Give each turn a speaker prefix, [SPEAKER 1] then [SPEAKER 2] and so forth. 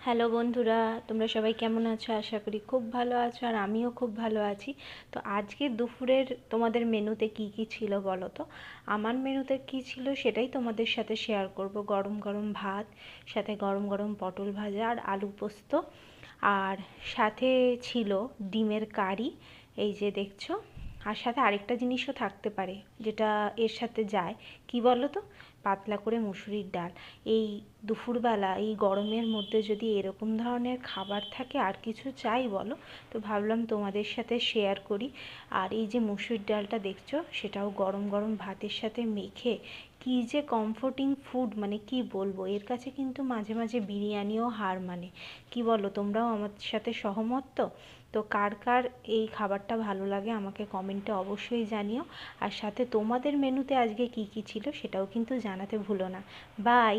[SPEAKER 1] Hello বন্ধুরা, তোমরা সবাই কেমন আছো? আশা করি খুব ভালো আছো, আর আমিও খুব ভালো আছি। তো আজকে দুপুরের তোমাদের মেনুতে কি কি ছিল বলো তো? আমার মেনুতে কি ছিল সেটাই তোমাদের সাথে শেয়ার করব। গরম গরম ভাত, সাথে গরম গরম পটল ভাজা আর আলু পোস্ত, আর সাথে ছিল ডিমের কারি, এই যে দেখছো। আর সাথে আরেকটা জিনিসও থাকতে পারে যেটা এর সাথে যায়, কি বলো তো? পাতলা করে মুসুরির ডাল। এই দুপুরবেলা এই গরমের মধ্যে যদি এরকম ধরনের খাবার থাকে, আর কিছু চাই বলো? তো ভাবলাম তোমাদের সাথে শেয়ার করি। আর এই যে মুসুরির ডালটা দেখছো, সেটাও গরম গরম ভাতের সাথে মেখে কি যে কমফোর্টিং ফুড, মানে কি বলবো, এর কাছে কিন্তু মাঝে মাঝে বিরিয়ানিও হার মানে। কি বলো, তোমরাও আমার সাথে সহমত তো? তো কার কার এই খাবারটা ভালো লাগে আমাকে কমেন্টে অবশ্যই জানিও। আর সাথে তোমাদের মেনুতে আজকে কি কি ছিল সেটাও কিন্তু জানাতে ভুলো না। বাই।